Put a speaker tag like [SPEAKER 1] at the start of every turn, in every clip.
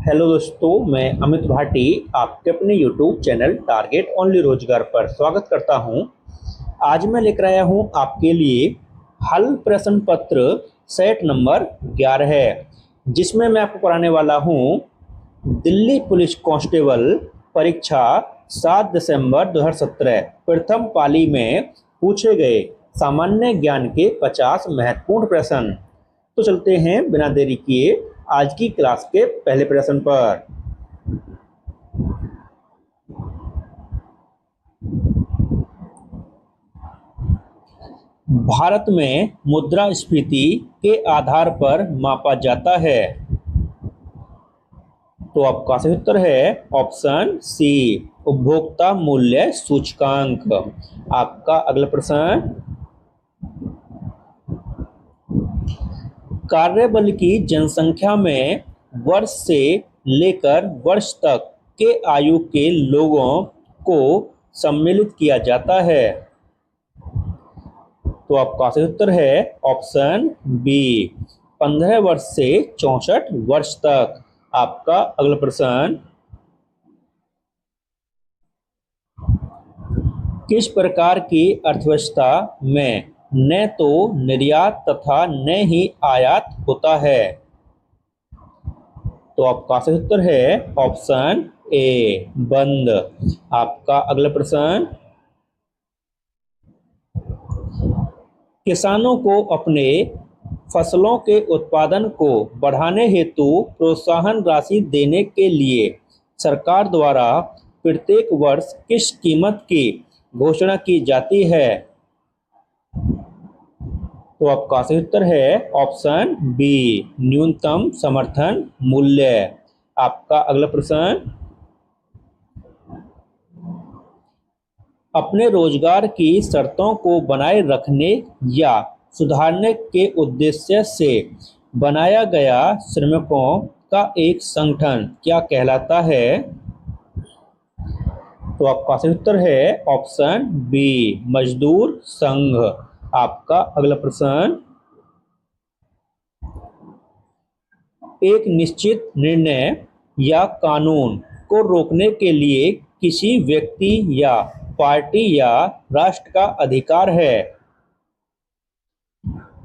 [SPEAKER 1] Hello दोस्तों, मैं अमित भाटी आपके अपने यूट्यूब चैनल टारगेट ओनली रोजगार पर स्वागत करता हूं। आज मैं लेकर आया हूं आपके लिए हल प्रश्न पत्र सेट नंबर 11 है, जिसमें मैं आपको कराने वाला हूं दिल्ली पुलिस कांस्टेबल परीक्षा 7 दिसंबर 2017 प्रथम पाली में पूछे गए सामान्य ज्ञान के 50 महत्वपूर्ण प्रश्न। तो चलते हैं बिना देरी किए आज की क्लास के पहले प्रश्न पर। भारत में मुद्रास्फीति के आधार पर मापा जाता है। तो आपका सही उत्तर है ऑप्शन सी, उपभोक्ता मूल्य सूचकांक। आपका अगला प्रश्न, कार्यबल की जनसंख्या में वर्ष से लेकर वर्ष तक के आयु के लोगों को सम्मिलित किया जाता है। तो आपका सही उत्तर है ऑप्शन बी, 15 वर्ष से 64 वर्ष तक। आपका अगला प्रश्न, किस प्रकार की अर्थव्यवस्था में न तो निर्यात तथा न ही आयात होता है? तो आपका सही उत्तर है ऑप्शन ए, बंद। आपका अगला प्रश्न, किसानों को अपने फसलों के उत्पादन को बढ़ाने हेतु प्रोत्साहन राशि देने के लिए सरकार द्वारा प्रत्येक वर्ष किस कीमत की घोषणा की जाती है? तो आपका सही उत्तर है ऑप्शन बी, न्यूनतम समर्थन मूल्य। आपका अगला प्रश्न, अपने रोजगार की शर्तों को बनाए रखने या सुधारने के उद्देश्य से बनाया गया श्रमिकों का एक संगठन क्या कहलाता है? तो आपका सही उत्तर है ऑप्शन बी, मजदूर संघ। आपका अगला प्रश्न, एक निश्चित निर्णय या कानून को रोकने के लिए किसी व्यक्ति या पार्टी या राष्ट्र का अधिकार है।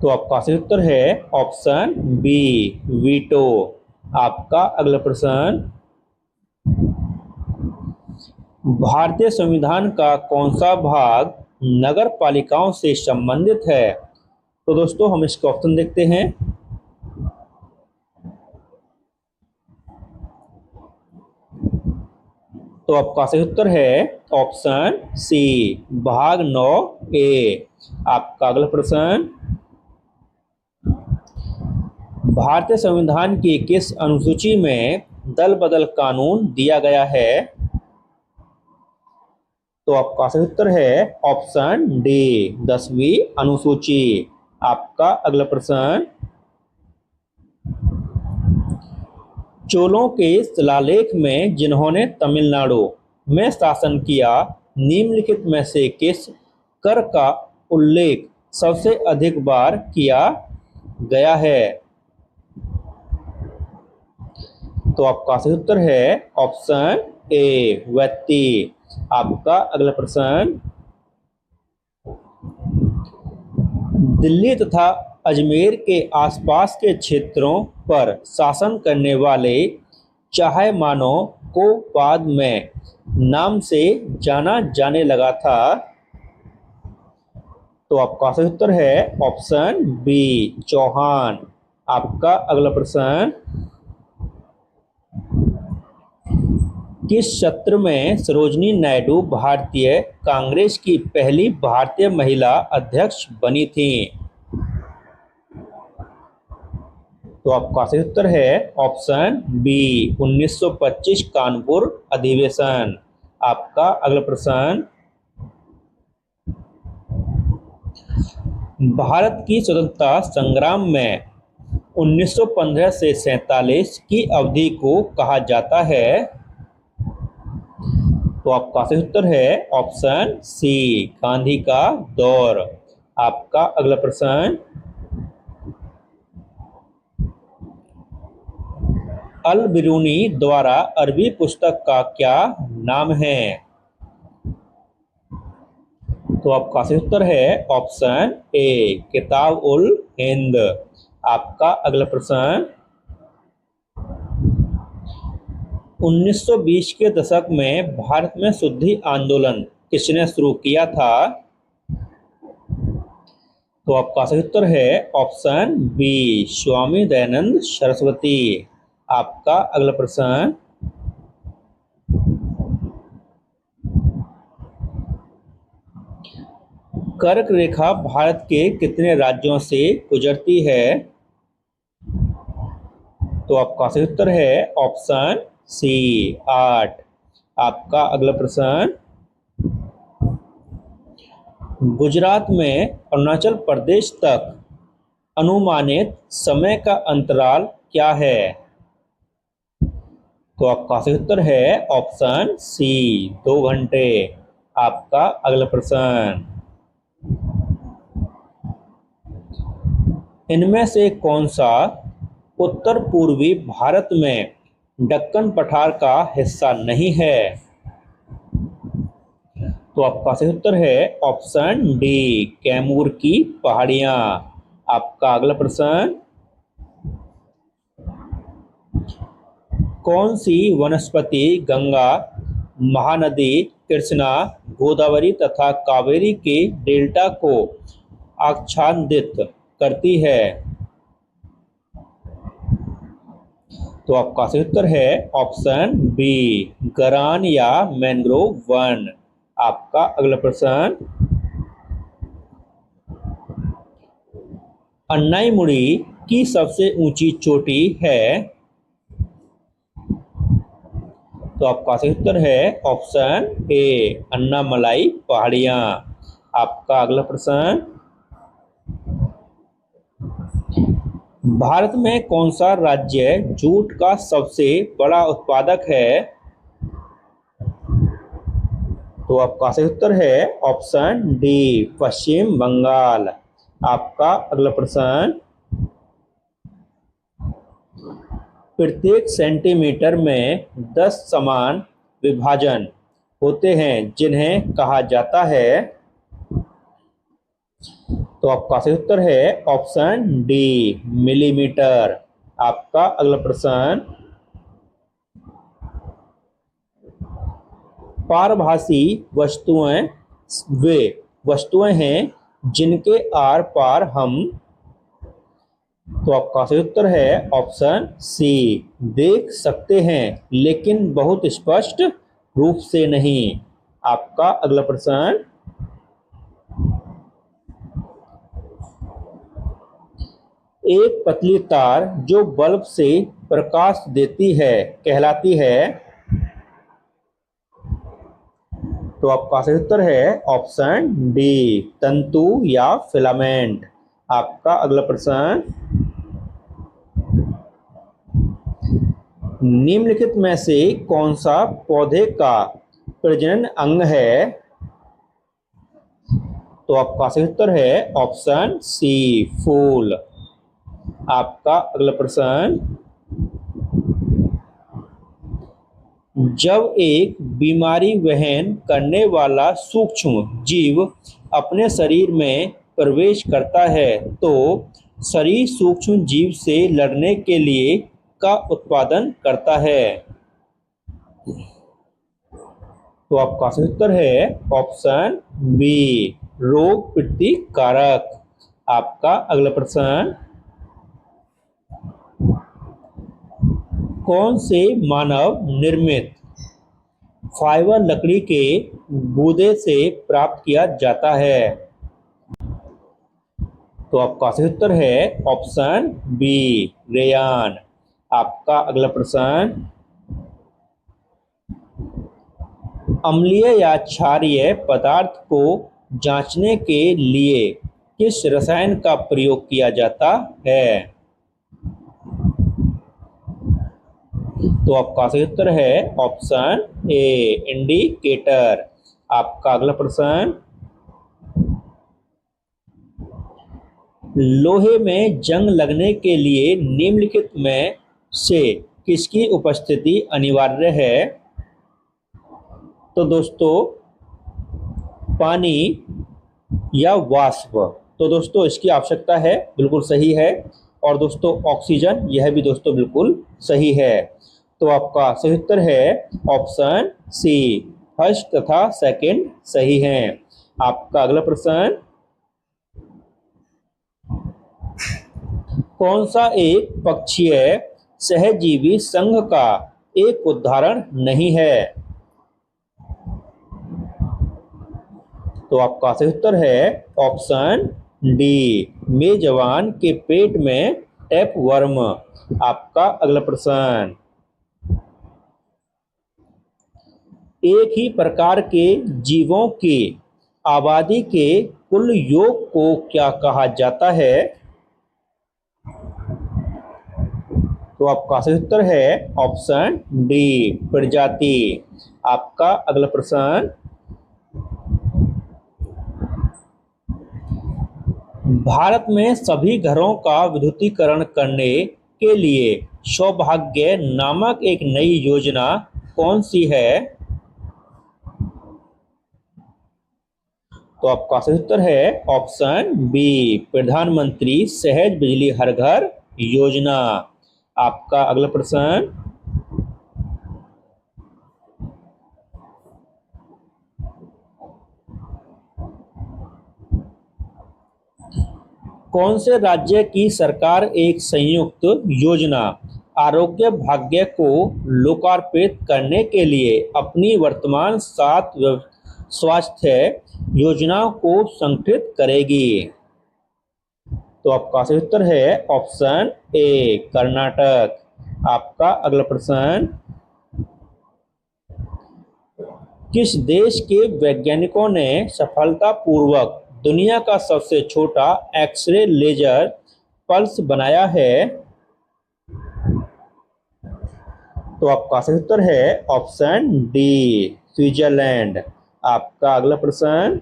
[SPEAKER 1] तो आपका सही उत्तर है ऑप्शन बी, वीटो। आपका अगला प्रश्न, भारतीय संविधान का कौन सा भाग नगर पालिकाओं से संबंधित है? तो दोस्तों हम इसके ऑप्शन देखते हैं। तो आपका सही उत्तर है ऑप्शन सी, भाग 9 ए। आपका अगला प्रश्न, भारतीय संविधान की किस अनुसूची में दल बदल कानून दिया गया है? तो आपका सही उत्तर है ऑप्शन डी, 10वीं अनुसूची। आपका अगला प्रश्न, चोलों के शिलालेख में जिन्होंने तमिलनाडु में शासन किया, निम्नलिखित में से किस कर का उल्लेख सबसे अधिक बार किया गया है? तो आपका सही उत्तर है ऑप्शन ए, व्यक्ति। आपका अगला प्रश्न, दिल्ली तथा अजमेर के आसपास के क्षेत्रों पर शासन करने वाले चाहमानों को बाद में नाम से जाना जाने लगा था। तो आपका सही उत्तर है ऑप्शन बी, चौहान। आपका अगला प्रश्न, किस सत्र में सरोजिनी नायडू भारतीय कांग्रेस की पहली भारतीय महिला अध्यक्ष बनी थी? तो आपका सही उत्तर है ऑप्शन बी, 1925 कानपुर अधिवेशन। आपका अगला प्रश्न, भारत की स्वतंत्रता संग्राम में 1915 से 47 की अवधि को कहा जाता है? तो आपका सही उत्तर है ऑप्शन सी, गांधी का दौर। आपका अगला प्रश्न, अल बिरूनी द्वारा अरबी पुस्तक का क्या नाम है? तो आपका सही उत्तर है ऑप्शन ए, किताब उल हिंद। आपका अगला प्रश्न, 1920 के दशक में भारत में शुद्धि आंदोलन किसने शुरू किया था? तो आपका सही उत्तर है ऑप्शन बी, स्वामी दयानंद सरस्वती। आपका अगला प्रश्न, कर्क रेखा भारत के कितने राज्यों से गुजरती है? तो आपका सही उत्तर है ऑप्शन सी, 8। आपका अगला प्रश्न, गुजरात में अरुणाचल प्रदेश तक अनुमानित समय का अंतराल क्या है? तो आपका सही उत्तर है ऑप्शन सी, 2 घंटे। आपका अगला प्रश्न, इनमें से कौन सा उत्तर पूर्वी भारत में दक्कन पठार का हिस्सा नहीं है? तो आपका सही उत्तर है ऑप्शन डी, कैमूर की पहाड़ियां। आपका अगला प्रश्न, कौन सी वनस्पति गंगा, महानदी, कृष्णा, गोदावरी तथा कावेरी के डेल्टा को आच्छादित करती है? तो आपका सही उत्तर है ऑप्शन बी, गरान या मैंग्रोव वन। आपका अगला प्रश्न, अन्नाईमुड़ी की सबसे ऊंची चोटी है? तो आपका सही उत्तर है ऑप्शन ए, अन्नामलाई पहाड़ियां। आपका अगला प्रश्न, भारत में कौन सा राज्य जूट का सबसे बड़ा उत्पादक है? तो आपका सही उत्तर है ऑप्शन डी, पश्चिम बंगाल। आपका अगला प्रश्न, प्रत्येक सेंटीमीटर में 10 समान विभाजन होते हैं जिन्हें कहा जाता है? तो आपका सही उत्तर है ऑप्शन डी, मिलीमीटर। आपका अगला प्रश्न, पारभासी वस्तुएं वे वस्तुएं हैं जिनके आर पार हम, तो आपका सही उत्तर है ऑप्शन सी, देख सकते हैं लेकिन बहुत स्पष्ट रूप से नहीं। आपका अगला प्रश्न, एक पतली तार जो बल्ब से प्रकाश देती है कहलाती है? तो आपका सही उत्तर है ऑप्शन डी, तंतु या फिलामेंट। आपका अगला प्रश्न, निम्नलिखित में से कौन सा पौधे का प्रजनन अंग है? तो आपका सही उत्तर है ऑप्शन सी, फूल। आपका अगला प्रश्न, जब एक बीमारी वहन करने वाला सूक्ष्म जीव अपने शरीर में प्रवेश करता है तो शरीर सूक्ष्म जीव से लड़ने के लिए का उत्पादन करता है? तो आपका सही उत्तर है ऑप्शन बी, रोग प्रतिकारक। आपका अगला प्रश्न, कौन से मानव निर्मित फाइबर लकड़ी के गूदे से प्राप्त किया जाता है? तो आपका सही उत्तर है ऑप्शन बी, रेयान। आपका अगला प्रश्न, अम्लीय या क्षारीय पदार्थ को जांचने के लिए किस रसायन का प्रयोग किया जाता है? तो आपका सही उत्तर है ऑप्शन ए, इंडिकेटर। आपका अगला प्रश्न, लोहे में जंग लगने के लिए निम्नलिखित में से किसकी उपस्थिति अनिवार्य है? तो दोस्तों पानी या वाष्प। तो दोस्तों इसकी आवश्यकता है, बिल्कुल सही है। और दोस्तों ऑक्सीजन, यह भी दोस्तों बिल्कुल सही है। तो आपका सही उत्तर है ऑप्शन सी, फर्स्ट तथा सेकंड सही है। आपका अगला प्रश्न, कौन सा एक पक्षीय सहजीवी संघ का एक उदाहरण नहीं है? तो आपका सही उत्तर है ऑप्शन डी, मेजबान के पेट में टैपवर्म। आपका अगला प्रश्न, एक ही प्रकार के जीवों की आबादी के कुल योग को क्या कहा जाता है? तो आपका सही उत्तर है ऑप्शन डी, प्रजाति। आपका अगला प्रश्न, भारत में सभी घरों का विद्युतीकरण करने के लिए सौभाग्य नामक एक नई योजना कौन सी है? तो आपका सही उत्तर है ऑप्शन बी, प्रधानमंत्री सहज बिजली हर घर योजना। आपका अगला प्रश्न, कौन से राज्य की सरकार एक संयुक्त योजना आरोग्य भाग्य को लोकार्पित करने के लिए अपनी वर्तमान 7 स्वास्थ्य योजनाओं को संगठित करेगी? तो आपका सही उत्तर है ऑप्शन ए, कर्नाटक। आपका अगला प्रश्न, किस देश के वैज्ञानिकों ने सफलतापूर्वक दुनिया का सबसे छोटा एक्सरे लेजर पल्स बनाया है? तो आपका सही उत्तर है ऑप्शन डी, स्विट्जरलैंड। आपका अगला प्रश्न,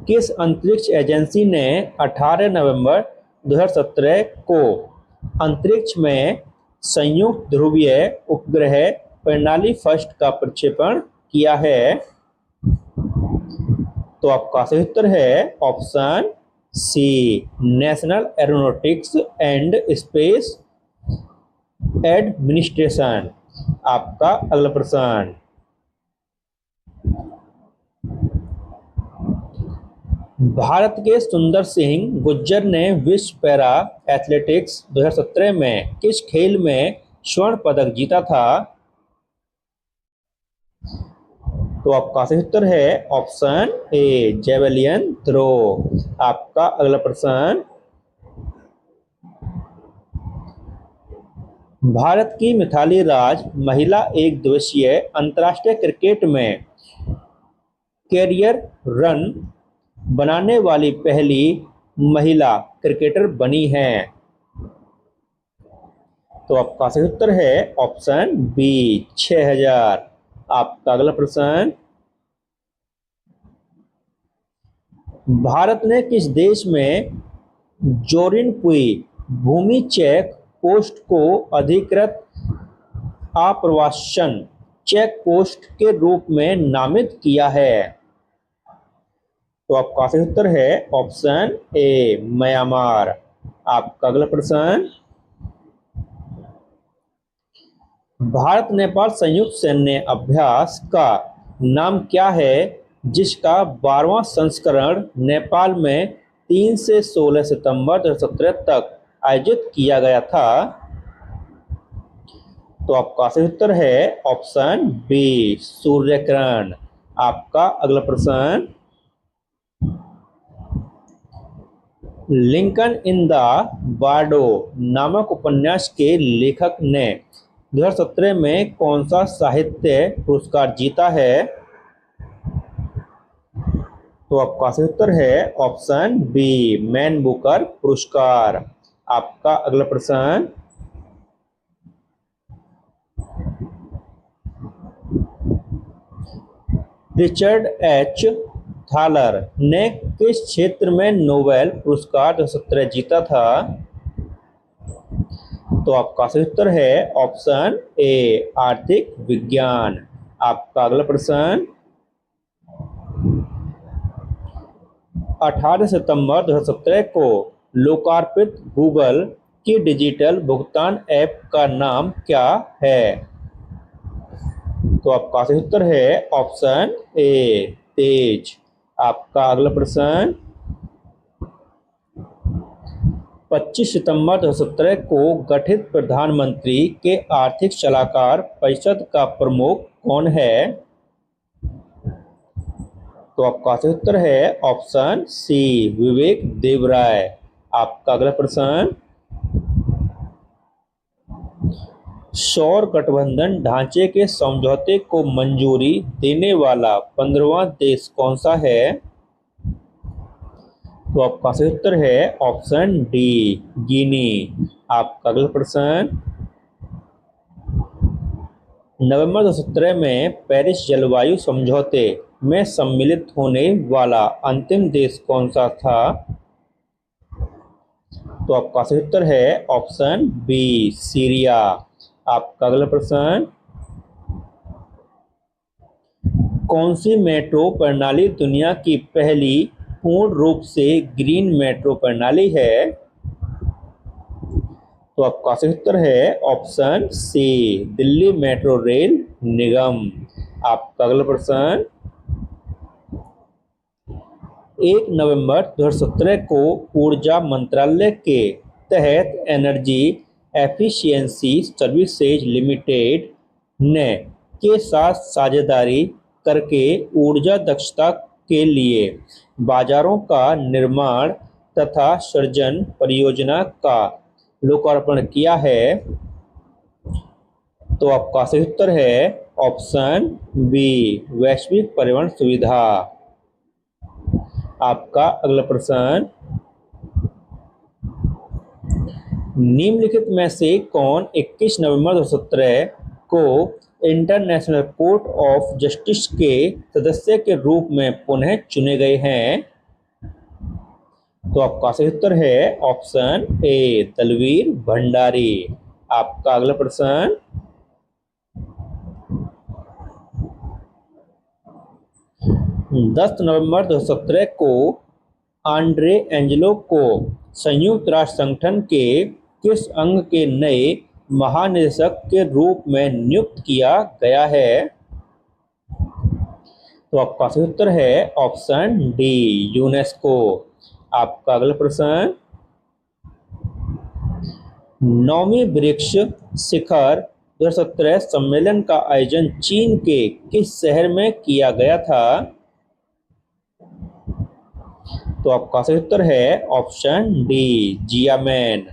[SPEAKER 1] किस अंतरिक्ष एजेंसी ने 18 नवंबर 2017 को अंतरिक्ष में संयुक्त ध्रुवीय उपग्रह प्रणाली फर्स्ट का प्रक्षेपण किया है? तो आपका सही उत्तर है option C, national aeronautics and space administration. आपका अगला प्रश्न, भारत के सुंदर सिंह गुर्जर ने विश्व पैरा एथलेटिक्स 2017 में किस खेल में स्वर्ण पदक जीता था? तो आपका सही उत्तर है ऑप्शन ए, जेवलियन थ्रो। आपका अगला प्रश्न, भारत की मिताली राज महिला एक दिवसीय अंतर्राष्ट्रीय क्रिकेट में कैरियर रन बनाने वाली पहली महिला क्रिकेटर बनी हैं। तो आपका सही उत्तर है ऑप्शन बी, 6000। आपका अगला प्रश्न, भारत ने किस देश में जोरिनपुई भूमि चेक पोस्ट को अधिकृत आप्रवासन चेक पोस्ट के रूप में नामित किया है? तो आपका सही उत्तर है ऑप्शन ए, म्यांमार। आपका अगला प्रश्न, भारत नेपाल संयुक्त सैन्य अभ्यास का नाम क्या है जिसका 12वां संस्करण नेपाल में 3 से 16 सितंबर 2017 तक आयोजित किया गया था? तो आपका सही उत्तर है ऑप्शन बी, सूर्यकिरण। आपका अगला प्रश्न, लिंकन इन द बार्डो नामक उपन्यास के लेखक ने 2017 में कौन सा साहित्य पुरस्कार जीता है? तो आपका सही उत्तर है ऑप्शन बी, मैन बुकर पुरस्कार। आपका अगला प्रश्न, रिचर्ड एच थालर ने किस क्षेत्र में नोबेल पुरस्कार 2017 जीता था? तो आपका सही उत्तर है ऑप्शन ए आर्थिक विज्ञान। आपका अगला प्रश्न 18 सितंबर 2017 को लोकार्पित गूगल की डिजिटल भुगतान ऐप का नाम क्या है? तो आपका सही उत्तर है ऑप्शन ए तेज। आपका अगला प्रश्न 25 सितंबर 2017 को गठित प्रधानमंत्री के आर्थिक सलाहकार परिषद का प्रमुख कौन है? तो आपका सही उत्तर है ऑप्शन सी विवेक देवराय। आपका अगला प्रश्न सौर गठबंधन ढांचे के समझौते को मंजूरी देने वाला 15वां देश कौन सा है? तो आपका सही उत्तर है ऑप्शन डी गिनी। आपका अगला प्रश्न नवंबर 2017 में पेरिस जलवायु समझौते में सम्मिलित होने वाला अंतिम देश कौन सा था? तो आपका सही उत्तर है ऑप्शन बी सीरिया। आपका अगला प्रश्न कौन सी मेट्रो प्रणाली दुनिया की पहली पूर्ण रूप से ग्रीन मेट्रो प्रणाली है? तो आपका सही उत्तर है option C Delhi metro rail Nigam. आपका अगला प्रश्न 1 नवंबर 2017 को ऊर्जा मंत्रालय के तहत एनर्जी एफिशिएंसी सर्विसेज लिमिटेड ने के साथ साझेदारी करके ऊर्जा दक्षता के लिए बाजारों का निर्माण तथा सृजन परियोजना का लोकार्पण किया है। तो आपका सही उत्तर है ऑप्शन बी वैश्विक परिवहन सुविधा। आपका अगला प्रश्न निम्नलिखित में से कौन 21 नवंबर 2017 को इंटरनेशनल कोर्ट ऑफ जस्टिस के सदस्य के रूप में पुनः चुने गए हैं? तो आपका सही उत्तर है ऑप्शन ए दलवीर भंडारी। आपका अगला प्रश्न दस नवंबर 2017 को आंड्रे एंजेलो को संयुक्त राष्ट्र संगठन के किस अंग के नए महानिदेशक के रूप में नियुक्त किया गया है? तो आपका सही उत्तर है ऑप्शन डी यूनेस्को। आपका अगला प्रश्न 9वीं ब्रिक्स शिखर 2017 सम्मेलन का आयोजन चीन के किस शहर में किया गया था? तो आपका सही उत्तर है ऑप्शन डी जियामेन।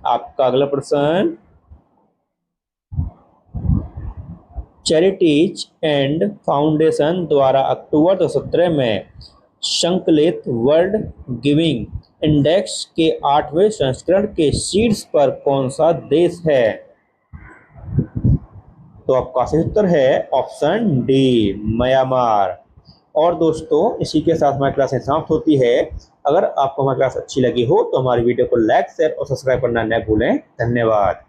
[SPEAKER 1] आपका अगला प्रश्न चैरिटीज एंड फाउंडेशन द्वारा अक्टूबर 2017 में संकलित वर्ल्ड गिविंग इंडेक्स के 8वें संस्करण के शीर्ष पर कौन सा देश है? तो आपका सही उत्तर है ऑप्शन डी म्यांमार। और दोस्तों इसी के साथ हमारी क्लास समाप्त होती है। अगर आपको हमारी क्लास अच्छी लगी हो तो हमारी वीडियो को लाइक शेयर और सब्सक्राइब करना न भूलें। धन्यवाद।